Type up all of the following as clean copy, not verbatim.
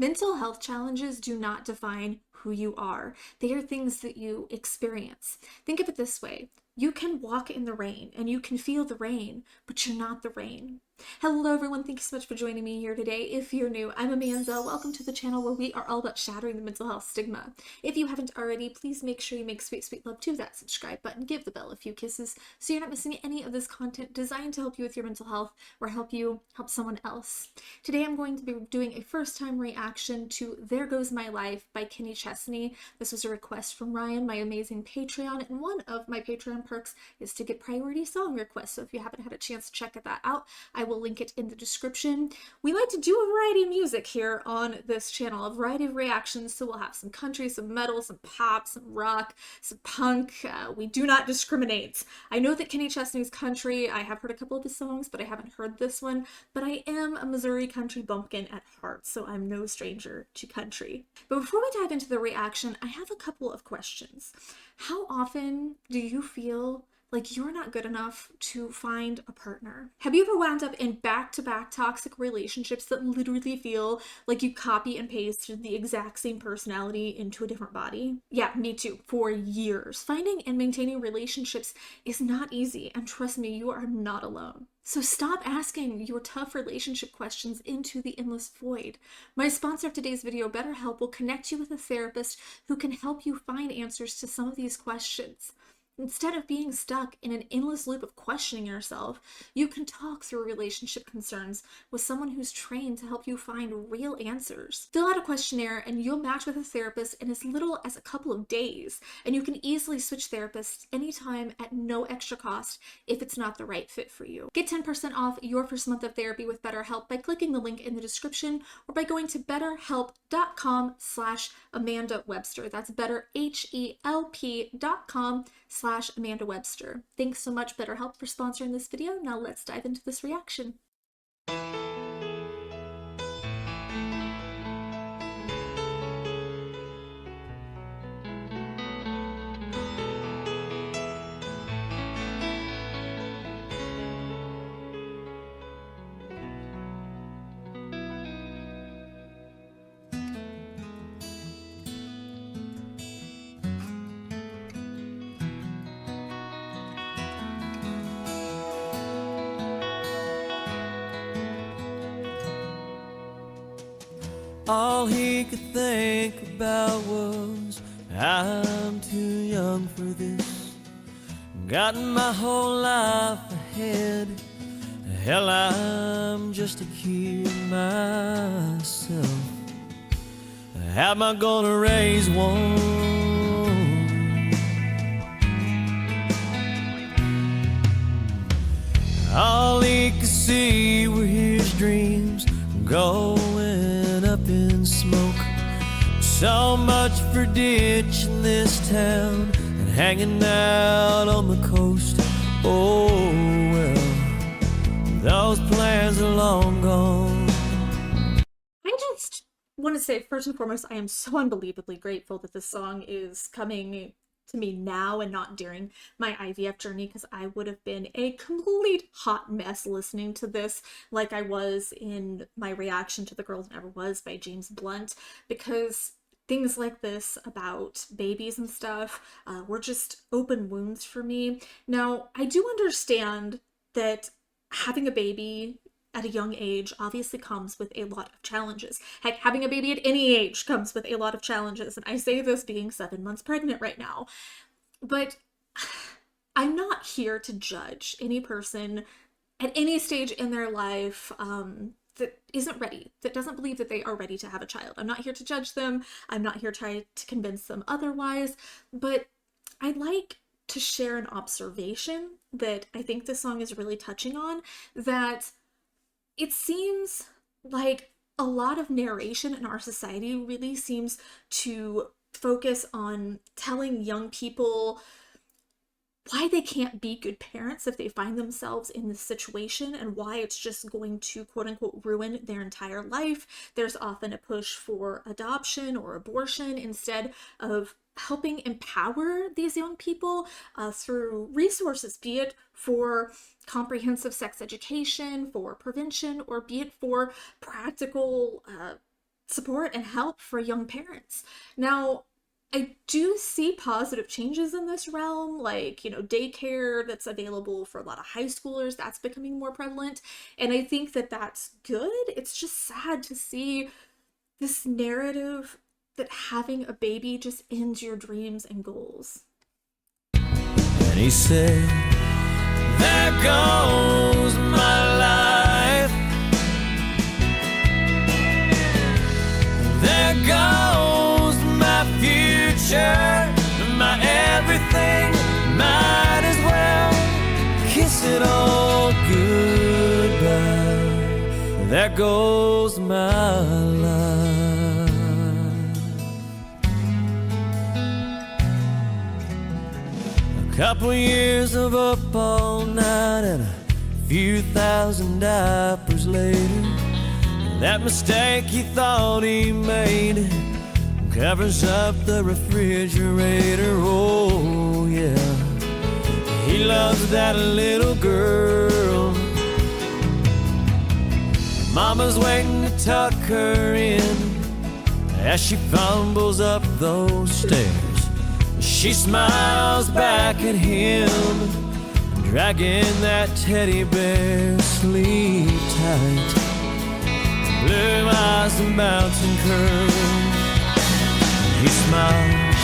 Mental health challenges do not define who you are. They are things that you experience. Think of it this way. You can walk in the rain and you can feel the rain, but you're not the rain. Hello everyone, thank you so much for joining me here today. If you're new, I'm Amanda. Welcome to the channel where we are all about shattering the mental health stigma. If you haven't already, please make sure you make sweet, sweet love to that subscribe button. Give the bell a few kisses so you're not missing any of this content designed to help you with your mental health or help someone else. Today I'm going to be doing a first time reaction to There Goes My Life by Kenny Chesney. This was a request from Ryan, my amazing Patreon, and one of my Patreon perks is to get priority song requests. So if you haven't had a chance to check that out, I will link it in the description. We like to do a variety of music here on this channel, a variety of reactions. So we'll have some country, some metal, some pop, some rock, some punk. We do not discriminate. I know that Kenny Chesney's country, I have heard a couple of his songs, but I haven't heard this one. But I am a Missouri country bumpkin at heart, so I'm no stranger to country. But before we dive into the reaction, I have a couple of questions. How often do you feel like you're not good enough to find a partner? Have you ever wound up in back-to-back toxic relationships that literally feel like you copy and pasted the exact same personality into a different body? Yeah, me too, for years. Finding and maintaining relationships is not easy, and trust me, you are not alone. So stop asking your tough relationship questions into the endless void. My sponsor of today's video, BetterHelp, will connect you with a therapist who can help you find answers to some of these questions. Instead of being stuck in an endless loop of questioning yourself, you can talk through relationship concerns with someone who's trained to help you find real answers. Fill out a questionnaire and you'll match with a therapist in as little as a couple of days, and you can easily switch therapists anytime at no extra cost if it's not the right fit for you. Get 10% off your first month of therapy with BetterHelp by clicking the link in the description or by going to betterhelp.com/Amanda Webster. That's betterhelp.com/Amanda Webster. Thanks so much, BetterHelp, for sponsoring this video. Now let's dive into this reaction. All he could think about was, I'm too young for this. Got my whole life ahead. Hell, I'm just a kid myself. How am I gonna raise one? All he could see were his dreams going up in smoke. So much for ditching this town and hanging out on the coast. Oh well, those plans are long gone. I just want to say, first and foremost, I am so unbelievably grateful that this song is coming to me now and not during my IVF journey, because I would have been a complete hot mess listening to this like I was in my reaction to The Girl That Never Was by James Blunt, because things like this about babies and stuff were just open wounds for me. Now, I do understand that having a baby at a young age obviously comes with a lot of challenges. Heck, having a baby at any age comes with a lot of challenges. And I say this being 7 months pregnant right now. But I'm not here to judge any person at any stage in their life that isn't ready, that doesn't believe that they are ready to have a child. I'm not here to judge them. I'm not here trying to convince them otherwise. But I'd like to share an observation that I think this song is really touching on, that it seems like a lot of narration in our society really seems to focus on telling young people why they can't be good parents if they find themselves in this situation, and why it's just going to quote unquote ruin their entire life. There's often a push for adoption or abortion instead of helping empower these young people through resources, be it for comprehensive sex education, for prevention, or be it for practical support and help for young parents. Now, I do see positive changes in this realm, like, daycare that's available for a lot of high schoolers, that's becoming more prevalent. And I think that that's good. It's just sad to see this narrative that having a baby just ends your dreams and goals. And he said, there goes my life. There goes my future, my everything. Might as well kiss it all goodbye. There goes my life. A couple years of up all night and a few thousand diapers later, that mistake he thought he made covers up the refrigerator. Oh yeah, he loves that little girl. Mama's waiting to tuck her in as she fumbles up those stairs. She smiles back at him, dragging that teddy bear. Sleep tight, blue eyes and bouncing curls. He smiles,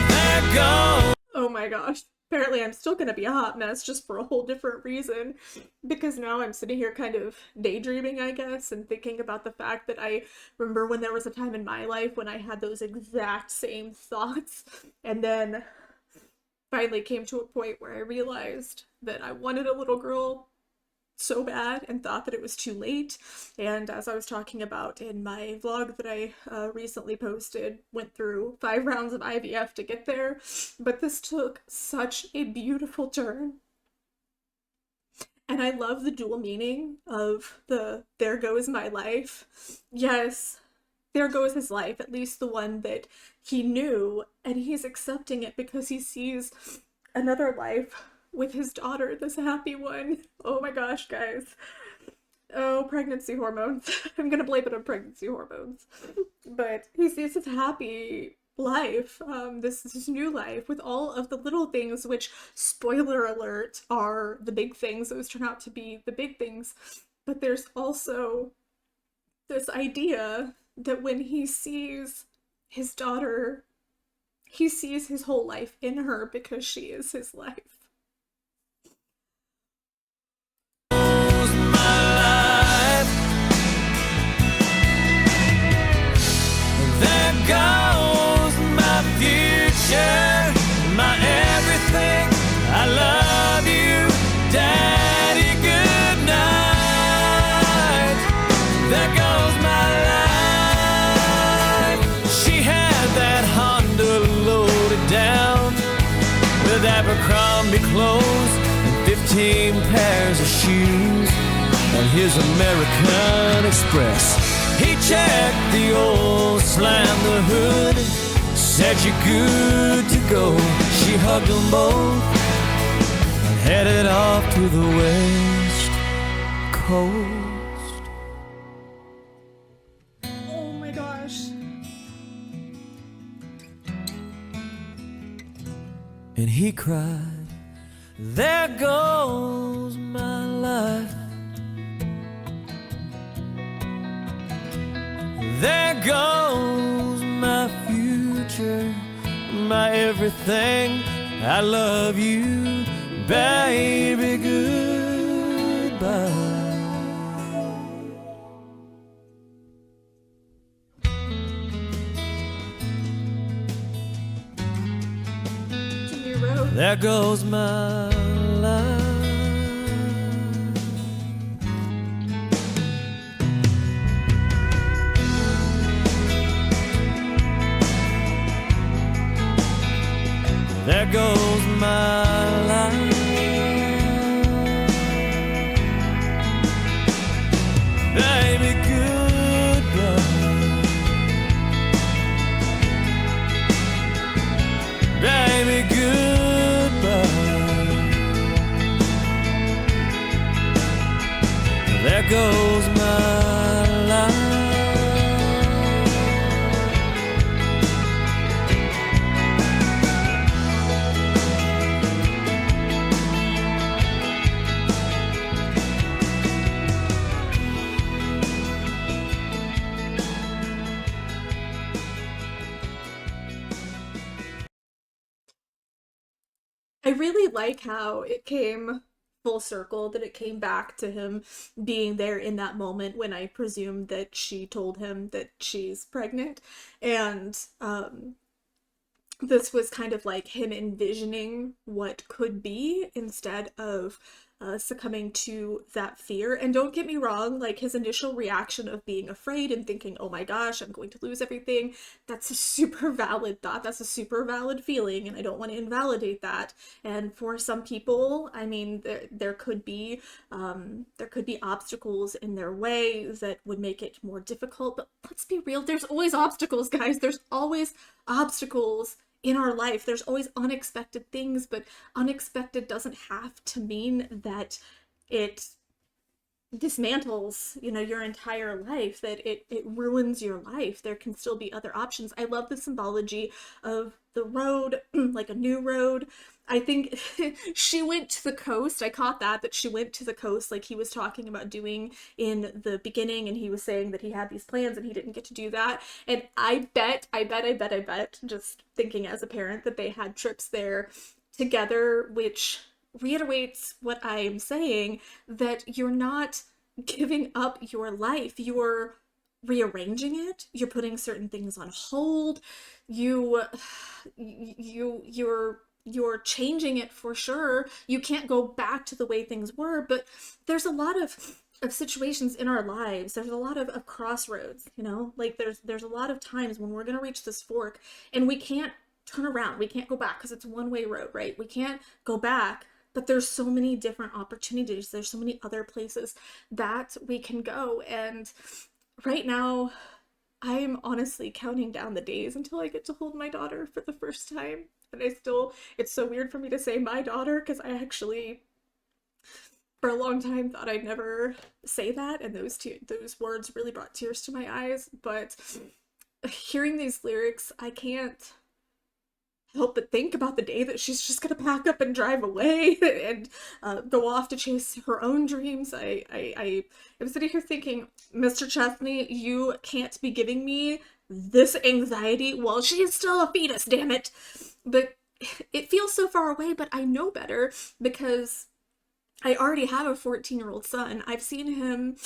there goes. Oh my gosh. Apparently I'm still gonna be a hot mess, just for a whole different reason, because now I'm sitting here kind of daydreaming, I guess, and thinking about the fact that I remember when there was a time in my life when I had those exact same thoughts, and then finally came to a point where I realized that I wanted a little girl so bad and thought that it was too late. And as I was talking about in my vlog that I recently posted, went through 5 rounds of IVF to get there, but this took such a beautiful turn. And I love the dual meaning of the there goes my life. Yes, there goes his life, at least the one that he knew, and he's accepting it because he sees another life with his daughter, this happy one. Oh my gosh, guys. Oh, pregnancy hormones. I'm gonna blame it on pregnancy hormones. But he sees his happy life, this is his new life, with all of the little things, which, spoiler alert, are the big things. Those turn out to be the big things. But there's also this idea that when he sees his daughter, he sees his whole life in her because she is his life. There goes my future, my everything. I love you, Daddy, good night. There goes my life. She had that Honda loaded down with Abercrombie clothes and 15 pairs of shoes and his American Express. He checked the oil, slammed the hood, said you're good to go. She hugged them both and headed off to the West Coast. Oh my gosh. And he cried, there goes my life. There goes my future, my everything. I love you, baby, goodbye. Jimmy wrote, There goes my life. There goes my life. Baby, goodbye. Baby, goodbye. There goes my life. I really like how it came full circle, that it came back to him being there in that moment when I presume that she told him that she's pregnant. And this was kind of like him envisioning what could be instead of succumbing to that fear. And don't get me wrong, like his initial reaction of being afraid and thinking, oh my gosh, I'm going to lose everything, that's a super valid thought. That's a super valid feeling, and I don't want to invalidate that. And for some people, I mean, there could be obstacles in their way that would make it more difficult. But let's be real, there's always obstacles, guys. There's always obstacles in our life. There's always unexpected things, but unexpected doesn't have to mean that it dismantles, your entire life, that it ruins your life. There can still be other options. I love the symbology of the road, like a new road. I think she went to the coast. I caught that she went to the coast, like he was talking about doing in the beginning, and he was saying that he had these plans and he didn't get to do that. And I bet, just thinking as a parent, that they had trips there together, which reiterates what I'm saying, that you're not giving up your life. You're rearranging it. You're putting certain things on hold. You you're changing it for sure. You can't go back to the way things were, but there's a lot of situations in our lives. There's a lot of crossroads, like there's a lot of times when we're going to reach this fork and we can't turn around. We can't go back because it's a one-way road, right? We can't go back, but there's so many different opportunities. There's so many other places that we can go. And right now, I am honestly counting down the days until I get to hold my daughter for the first time. And it's so weird for me to say my daughter, because I actually, for a long time, thought I'd never say that. And those words really brought tears to my eyes. But hearing these lyrics, I can't help but think about the day that she's just gonna pack up and drive away and go off to chase her own dreams. I am sitting here thinking, Mr. Chesney, you can't be giving me this anxiety while she is still a fetus, damn it. But it feels so far away, but I know better because I already have a 14-year-old son. I've seen him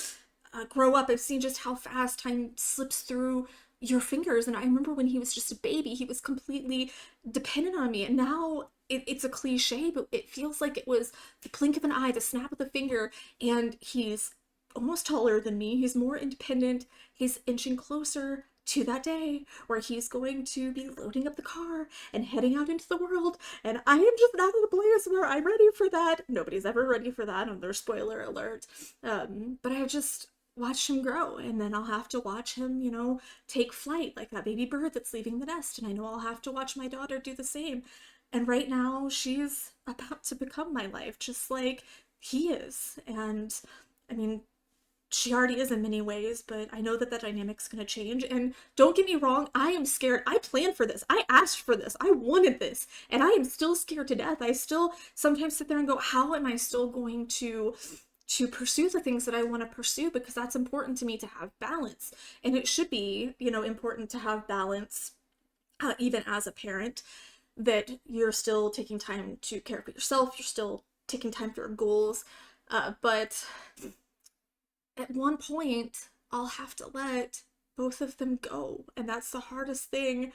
grow up. I've seen just how fast time slips through your fingers. And I remember when he was just a baby, he was completely dependent on me. And now it's a cliche, but it feels like it was the blink of an eye, the snap of the finger. And he's almost taller than me. He's more independent. He's inching closer to that day where he's going to be loading up the car and heading out into the world. And I am just not in a place where I'm ready for that. Nobody's ever ready for that. Another spoiler alert. But I just watch him grow, and then I'll have to watch him, take flight like that baby bird that's leaving the nest. And I know I'll have to watch my daughter do the same. And right now she's about to become my life, just like he is. And I mean, she already is in many ways, but I know that that dynamic's going to change. And don't get me wrong, I am scared. I planned for this. I asked for this. I wanted this. And I am still scared to death. I still sometimes sit there and go, how am I still going to pursue the things that I want to pursue? Because that's important to me, to have balance. And it should be, important to have balance, even as a parent, that you're still taking time to care for yourself. You're still taking time for your goals. But at one point, I'll have to let both of them go. And that's the hardest thing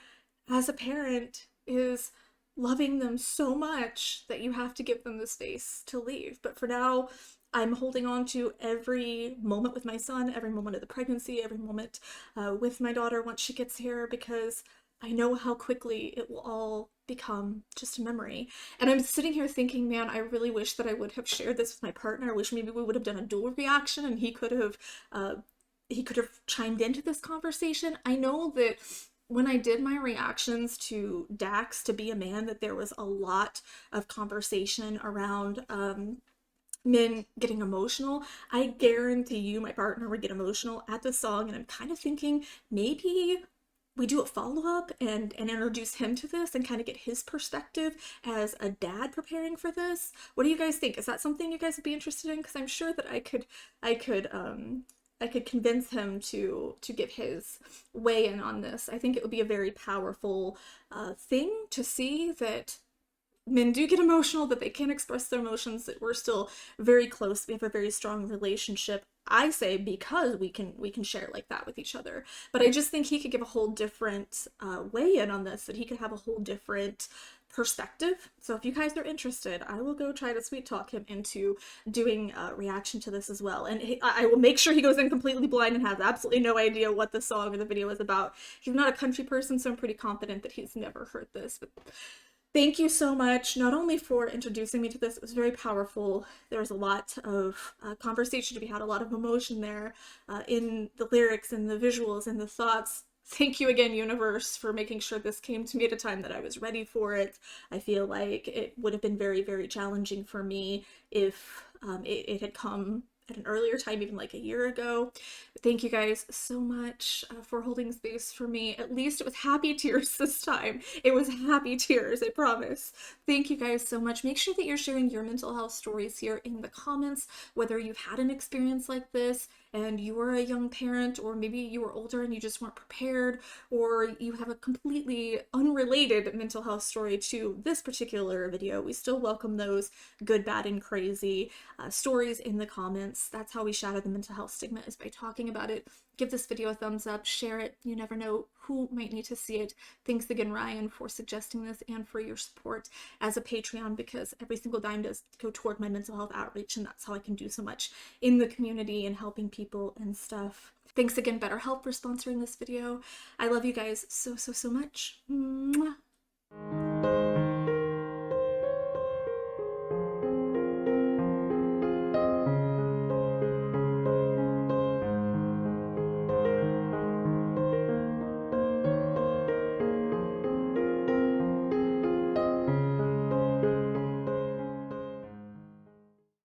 as a parent, is loving them so much that you have to give them the space to leave. But for now, I'm holding on to every moment with my son, every moment of the pregnancy, every moment with my daughter once she gets here, because I know how quickly it will all become just a memory. And I'm sitting here thinking, man, I really wish that I would have shared this with my partner. I wish maybe we would have done a dual reaction and he could have chimed into this conversation. I know that when I did my reactions to Dax, to be a man, that there was a lot of conversation around men getting emotional. I guarantee you my partner would get emotional at this song, and I'm kind of thinking maybe we do a follow-up and introduce him to this and kind of get his perspective as a dad preparing for this. What do you guys think? Is that something you guys would be interested in? Because I'm sure that I could convince him to give his weigh in on this. I think it would be a very powerful thing to see, that men do get emotional, that they can't express their emotions, that we're still very close. We have a very strong relationship. I say because we can share like that with each other. But I just think he could give a whole different weigh in on this, that he could have a whole different perspective. So if you guys are interested, I will go try to sweet talk him into doing a reaction to this as well. And I will make sure he goes in completely blind and has absolutely no idea what the song or the video is about. He's not a country person, so I'm pretty confident that he's never heard this. But thank you so much, not only for introducing me to this, it was very powerful. There was a lot of conversation to be had, a lot of emotion there in the lyrics and the visuals and the thoughts. Thank you again, universe, for making sure this came to me at a time that I was ready for it. I feel like it would have been very, very challenging for me if it had come at an earlier time, even like a year ago. Thank you guys so much for holding space for me. At least it was happy tears this time. It was happy tears, I promise. Thank you guys so much. Make sure that you're sharing your mental health stories here in the comments, whether you've had an experience like this and you were a young parent, or maybe you were older and you just weren't prepared, or you have a completely unrelated mental health story to this particular video. We still welcome those good, bad, and crazy stories in the comments. That's how we shatter the mental health stigma, is by talking about it. Give this video a thumbs up, share it. You never know who might need to see it. Thanks again, Ryan, for suggesting this and for your support as a Patreon, because every single dime does go toward my mental health outreach, and that's how I can do so much in the community and helping people and stuff. Thanks again, BetterHelp, for sponsoring this video. I love you guys so, so, so much. Mwah.